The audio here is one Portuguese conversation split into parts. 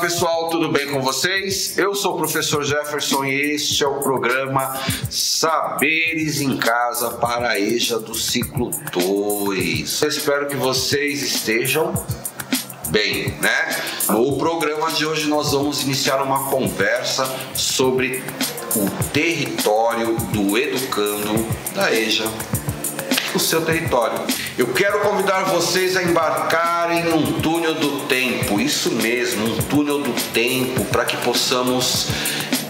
pessoal, tudo bem com vocês? Eu sou o professor Jefferson e este é o programa Saberes em Casa para a EJA do ciclo 2. Eu espero que vocês estejam bem, né? No programa de hoje nós vamos iniciar uma conversa sobre o território do educando da EJA, o seu território. Eu quero convidar vocês a embarcarem num túnel do tempo, isso mesmo, um túnel do tempo, para que possamos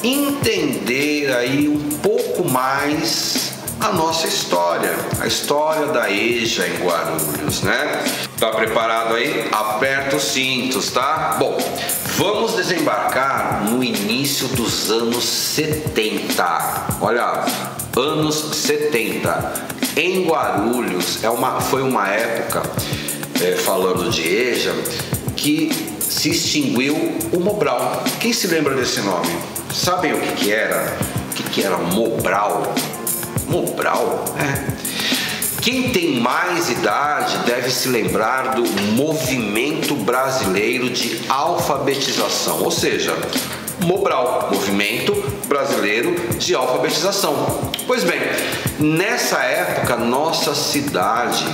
entender aí um pouco mais a nossa história, a história da EJA em Guarulhos, né? Tá preparado aí? Aperta os cintos, tá? Bom, vamos desembarcar no início dos anos 70. Olha, anos 70. Em Guarulhos, foi uma época, falando de EJA, que se extinguiu o Mobral. Quem se lembra desse nome? Sabem o que era? O que era Mobral? Mobral? Quem tem mais idade deve se lembrar do Movimento Brasileiro de Alfabetização, ou seja, Mobral, Movimento Brasileiro de Alfabetização. Pois bem, nessa época nossa cidade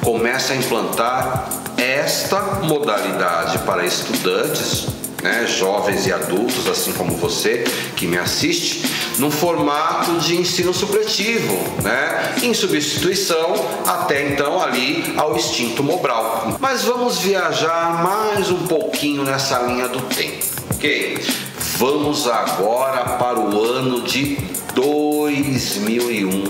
começa a implantar esta modalidade para estudantes, né, jovens e adultos, assim como você que me assiste, no formato de ensino supletivo, né, em substituição até então ali ao extinto Mobral. Mas vamos viajar mais um pouquinho nessa linha do tempo, ok? Vamos agora para o ano de 2001,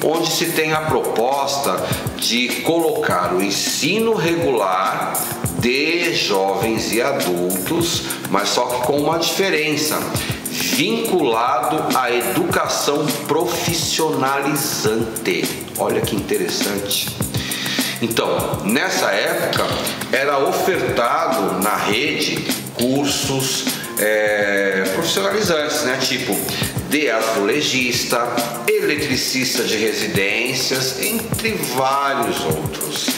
onde se tem a proposta de colocar o ensino regular de jovens e adultos, mas só que com uma diferença, vinculado à educação profissionalizante. Olha que interessante. Então, nessa época, era ofertado na rede cursos profissionalizantes, né? Tipo de azulejista, eletricista de residências, entre vários outros.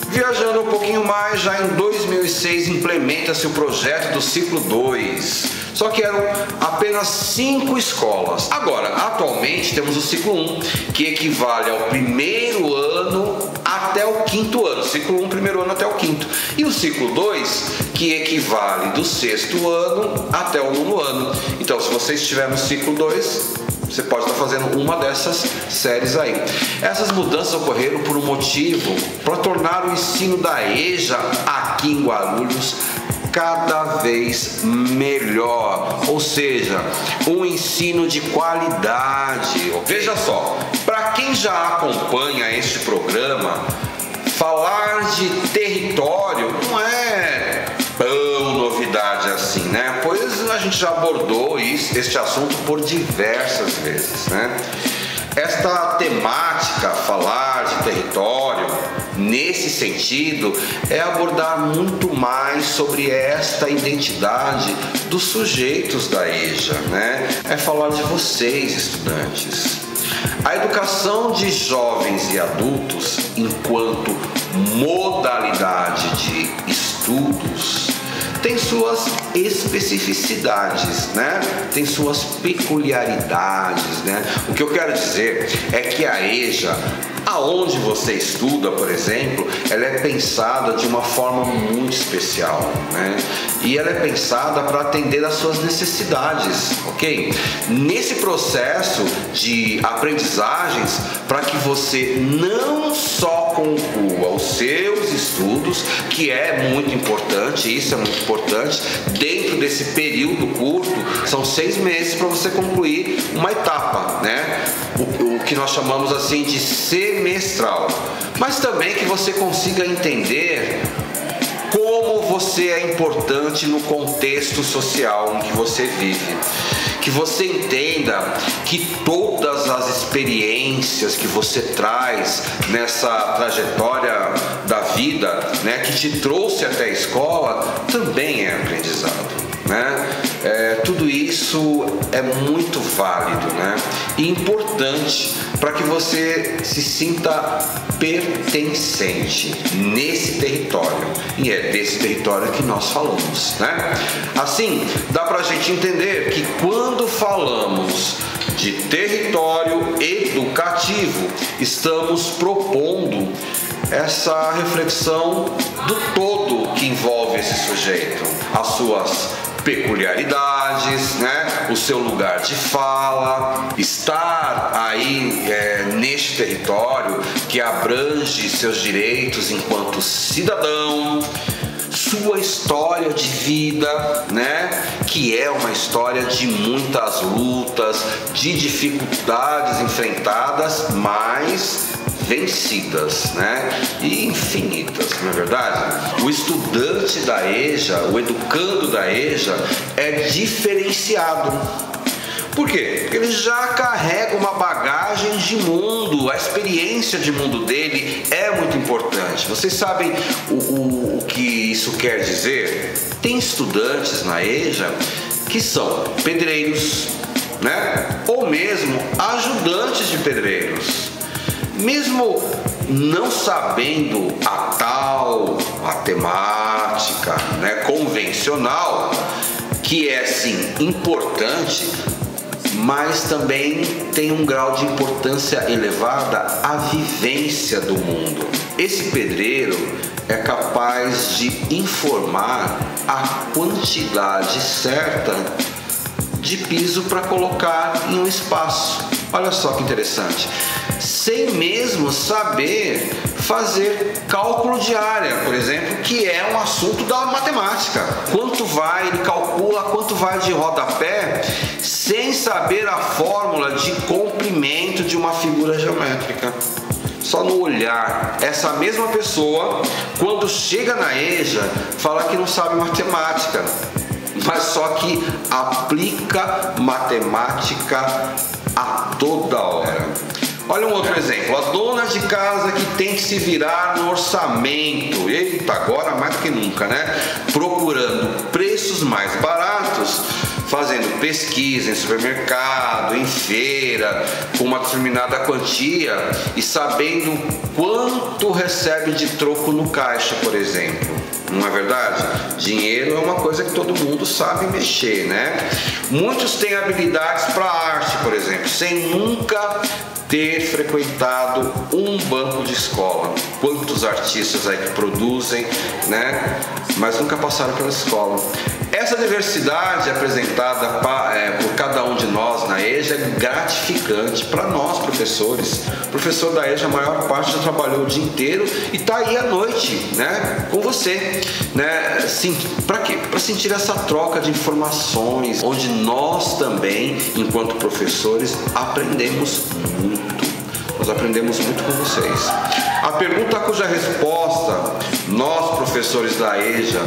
Viajando um pouquinho mais, já em 2006 implementa-se o projeto do ciclo 2. Só que eram apenas 5 escolas. Agora, atualmente temos o ciclo 1, que equivale ao primeiro ano até o 5º ano. Ciclo 1, primeiro ano até o 5º. E o ciclo 2, que equivale do 6º ano até o 9º ano. Então, se você estiver no ciclo 2, você pode estar fazendo uma dessas séries aí. Essas mudanças ocorreram por um motivo, para tornar o ensino da EJA aqui em Guarulhos cada vez melhor, ou seja, um ensino de qualidade. Veja só, para quem já acompanha este programa, falar de território não é tão novidade assim, né? Pois a gente já abordou este assunto por diversas vezes, né? Esta temática, falar de território, nesse sentido, é abordar muito mais sobre esta identidade dos sujeitos da EJA, né? É falar de vocês, estudantes. A educação de jovens e adultos, enquanto modalidade de estudos, tem suas especificidades, né? Tem suas peculiaridades, né? O que eu quero dizer é que a EJA, aonde você estuda, por exemplo, ela é pensada de uma forma muito especial, né? E ela é pensada para atender às suas necessidades, ok? Nesse processo de aprendizagens, para que você não só conclua os seus estudos, que é muito importante, isso é muito importante, dentro desse período curto, são 6 meses para você concluir uma etapa, né? O que nós chamamos assim de semestral, mas também que você consiga entender como você é importante no contexto social em que você vive, que você entenda que todas as experiências que você traz nessa trajetória da vida, né, que te trouxe até a escola, também é aprendizado. né? Tudo isso é muito válido, né? E importante para que você se sinta pertencente nesse território. E é desse território que nós falamos, né? Assim, dá para a gente entender que quando falamos de território educativo, estamos propondo essa reflexão do todo que envolve esse sujeito, as suas peculiaridades, né? O seu lugar de fala, estar aí neste território que abrange seus direitos enquanto cidadão, sua história de vida, né? Que é uma história de muitas lutas, de dificuldades enfrentadas, mas vencidas, né? E infinitas, não é verdade? O estudante da EJA, o educando da EJA é diferenciado. Por quê? Porque ele já carrega uma bagagem de mundo, a experiência de mundo dele é muito importante. Vocês sabem o que isso quer dizer? Tem estudantes na EJA que são pedreiros, né? Ou mesmo ajudantes de pedreiros. Mesmo não sabendo a tal matemática, né, convencional, que é sim importante, mas também tem um grau de importância elevada a vivência do mundo. Esse pedreiro é capaz de informar a quantidade certa de piso para colocar em um espaço. Olha só que interessante. Sem mesmo saber fazer cálculo de área, por exemplo, que é um assunto da matemática. Quanto vai, ele calcula quanto vai de rodapé sem saber a fórmula de comprimento de uma figura geométrica. Só no olhar. Essa mesma pessoa, quando chega na EJA, fala que não sabe matemática, mas só que aplica matemática a toda hora. Olha um outro exemplo, a dona de casa que tem que se virar no orçamento, eita, agora mais do que nunca, né? Procurando preços mais baratos, fazendo pesquisa em supermercado, em feira, com uma determinada quantia e sabendo quanto recebe de troco no caixa, por exemplo. Não é verdade? Dinheiro é uma coisa que todo mundo sabe mexer, né? Muitos têm habilidades para arte, por exemplo, sem nunca ter frequentado um banco de escola. Quantos artistas aí que produzem, né? Mas nunca passaram pela escola. Essa diversidade apresentada por cada um de nós na EJA é gratificante para nós, professores. O professor da EJA, a maior parte já trabalhou o dia inteiro e está aí à noite, né, com você, né? Para quê? Para sentir essa troca de informações, onde nós também, enquanto professores, aprendemos muito. Nós aprendemos muito com vocês. A pergunta cuja resposta nós, professores da EJA,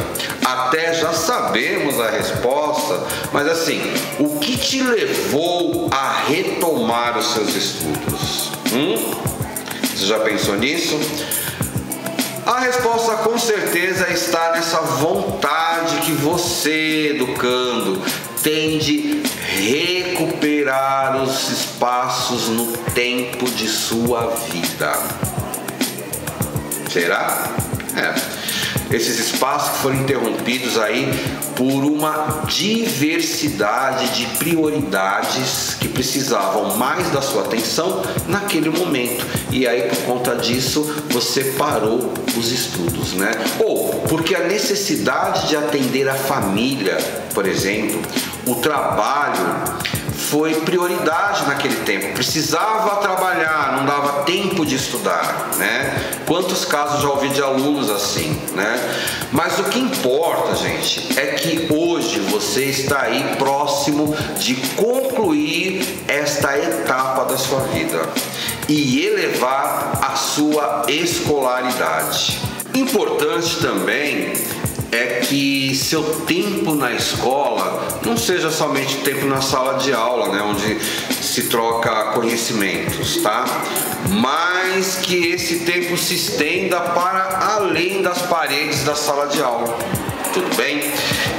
até já sabemos a resposta, mas assim, o que te levou a retomar os seus estudos? Você já pensou nisso? A resposta com certeza está nessa vontade que você, educando, tem de recuperar os espaços no tempo de sua vida. Será? Esses espaços que foram interrompidos aí por uma diversidade de prioridades que precisavam mais da sua atenção naquele momento. E aí, por conta disso, você parou os estudos, né? Ou porque a necessidade de atender a família, por exemplo, o trabalho foi prioridade naquele tempo, precisava trabalhar, não dava tempo de estudar, né? Quantos casos já ouvi de alunos assim, né? Mas o que importa, gente, é que hoje você está aí próximo de concluir esta etapa da sua vida e elevar a sua escolaridade. Importante também é que seu tempo na escola não seja somente tempo na sala de aula, né, onde se troca conhecimentos, tá? Mas que esse tempo se estenda para além das paredes da sala de aula. tudo bem?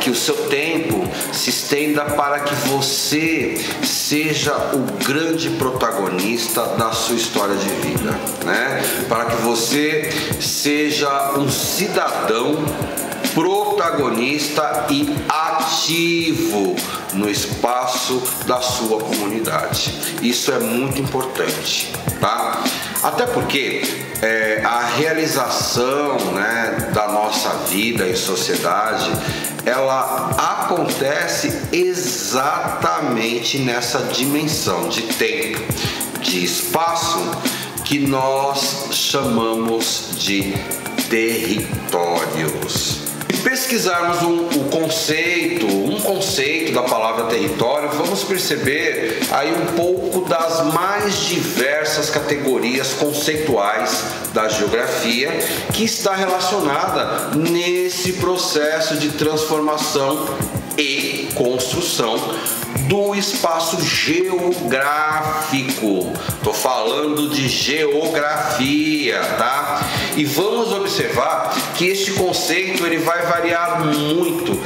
Que o seu tempo se estenda para que você seja o grande protagonista da sua história de vida, né? Para que você seja um cidadão protagonista e ativo no espaço da sua comunidade. Isso é muito importante, tá? Até porque a realização, né, da nossa vida em sociedade, ela acontece exatamente nessa dimensão de tempo, de espaço, que nós chamamos de territórios. Se pesquisarmos um conceito da palavra território, vamos perceber aí um pouco das mais diversas categorias conceituais da geografia que está relacionada nesse processo de transformação e construção do espaço geográfico. Estou falando de geografia, tá? E vamos observar que este conceito ele vai variar muito.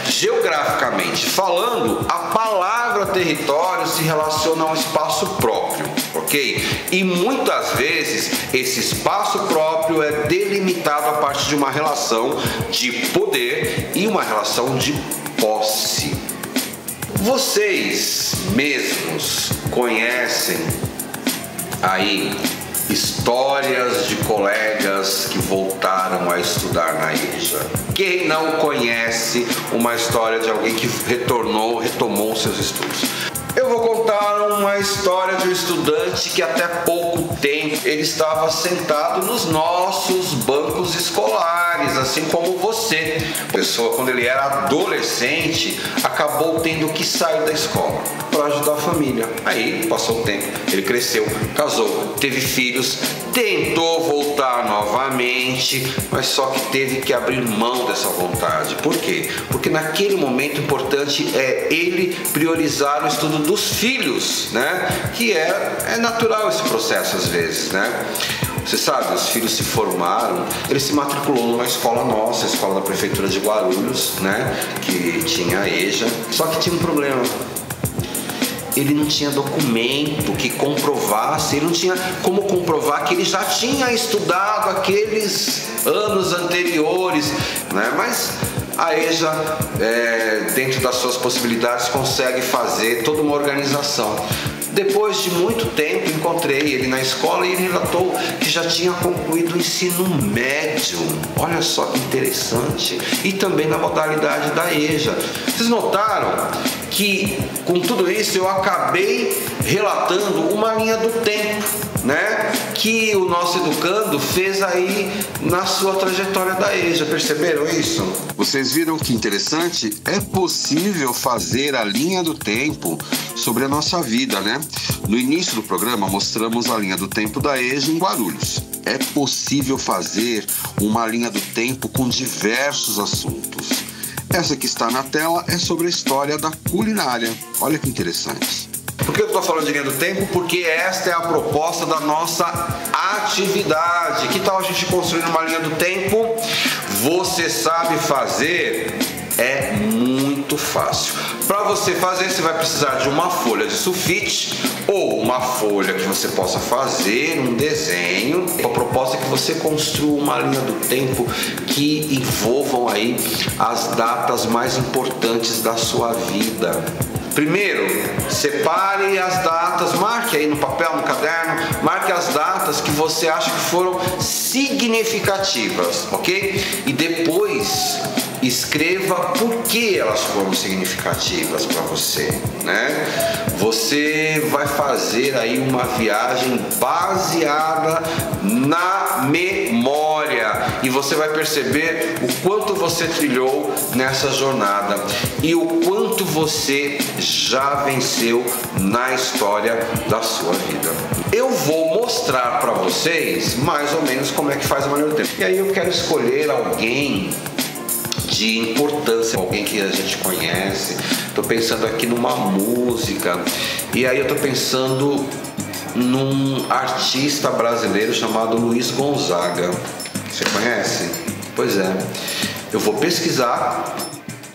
Geograficamente falando, a palavra território se relaciona a um espaço próprio, ok? E muitas vezes esse espaço próprio é delimitado a partir de uma relação de poder e uma relação de posse. Vocês mesmos conhecem aí histórias de colegas que voltaram a estudar na EJA? Quem não conhece uma história de alguém que retomou seus estudos? Eu vou contar uma história de um estudante que até pouco tempo ele estava sentado nos nossos bancos escolares, assim como você. A pessoa, quando ele era adolescente, acabou tendo que sair da escola para ajudar a família. Aí passou o tempo, ele cresceu, casou, teve filhos, tentou voltar novamente, mas só que teve que abrir mão dessa vontade. Por quê? Porque naquele momento importante é ele priorizar o estudo dos filhos, né? Que é natural esse processo às vezes, né? Você sabe, os filhos se formaram, ele se matriculou numa escola nossa, a escola da prefeitura de Guarulhos, né? Que tinha a EJA, só que tinha um problema. Ele não tinha documento que comprovasse, ele não tinha como comprovar que ele já tinha estudado aqueles anos anteriores, né? Mas a EJA, dentro das suas possibilidades, consegue fazer toda uma organização. Depois de muito tempo, encontrei ele na escola e ele relatou que já tinha concluído o ensino médio. Olha só que interessante. E também na modalidade da EJA. Vocês notaram que, com tudo isso, eu acabei relatando uma linha do tempo, né? Que o nosso educando fez aí na sua trajetória da EJA. Perceberam isso? Vocês viram que interessante? É possível fazer a linha do tempo sobre a nossa vida, né? No início do programa mostramos a linha do tempo da EJA em Guarulhos. É possível fazer uma linha do tempo com diversos assuntos. Essa que está na tela é sobre a história da culinária. Olha que interessante. Por que eu estou falando de linha do tempo? Porque esta é a proposta da nossa atividade. Que tal a gente construir uma linha do tempo? Você sabe fazer? É muito fácil. Para você fazer, você vai precisar de uma folha de sulfite ou uma folha que você possa fazer um desenho. A proposta é que você construa uma linha do tempo que envolvam aí as datas mais importantes da sua vida. Primeiro, separe as datas, marque aí no papel, no caderno, marque as datas que você acha que foram significativas, ok? E depois escreva por que elas foram significativas para você, né? Você vai fazer aí uma viagem baseada na memória e você vai perceber o quanto você trilhou nessa jornada e o quanto você já venceu na história da sua vida. Eu vou mostrar para vocês mais ou menos como é que faz a maneira do tempo. E aí eu quero escolher alguém de importância, alguém que a gente conhece. Tô pensando aqui numa música e aí eu tô pensando num artista brasileiro chamado Luiz Gonzaga. Você conhece? Pois é. eu vou pesquisar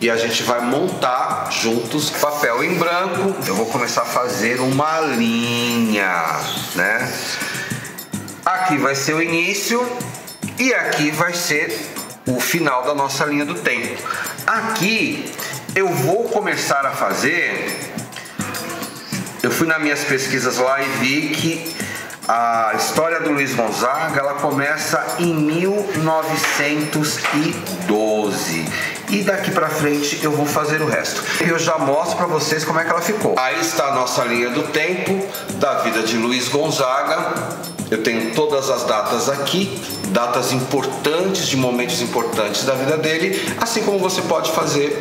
e a gente vai montar juntos. Papel em branco, eu vou começar a fazer uma linha, né? Aqui vai ser o início e aqui vai ser o final da nossa linha do tempo. Aqui eu vou começar a fazer. Eu fui nas minhas pesquisas lá e vi que a história do Luiz Gonzaga, ela começa em 1912 e daqui pra frente eu vou fazer o resto. Eu já mostro pra vocês como é que ela ficou. Aí está a nossa linha do tempo da vida de Luiz Gonzaga. Eu tenho todas as datas aqui, datas importantes, de momentos importantes da vida dele, assim como você pode fazer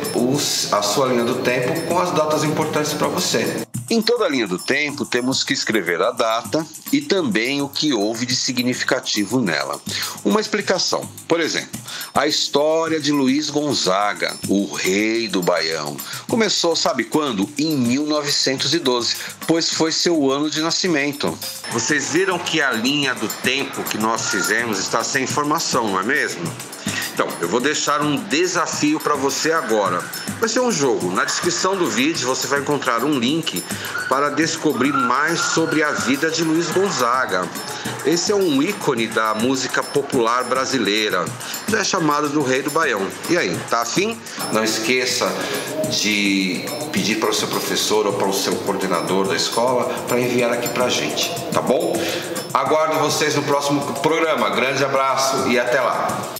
a sua linha do tempo com as datas importantes para você. Em toda a linha do tempo, temos que escrever a data e também o que houve de significativo nela. Uma explicação, por exemplo, a história de Luiz Gonzaga, o rei do Baião, começou, sabe quando? Em 1912, pois foi seu ano de nascimento. Vocês viram que a linha do tempo que nós fizemos está sem informação, não é mesmo? Então, eu vou deixar um desafio para você agora. Vai ser um jogo. Na descrição do vídeo você vai encontrar um link para descobrir mais sobre a vida de Luiz Gonzaga. Esse é um ícone da música popular brasileira. Já é chamado do Rei do Baião. E aí, tá afim? Não esqueça de pedir para o seu professor ou para o seu coordenador da escola para enviar aqui pra gente, tá bom? Aguardo vocês no próximo programa. Grande abraço e até lá!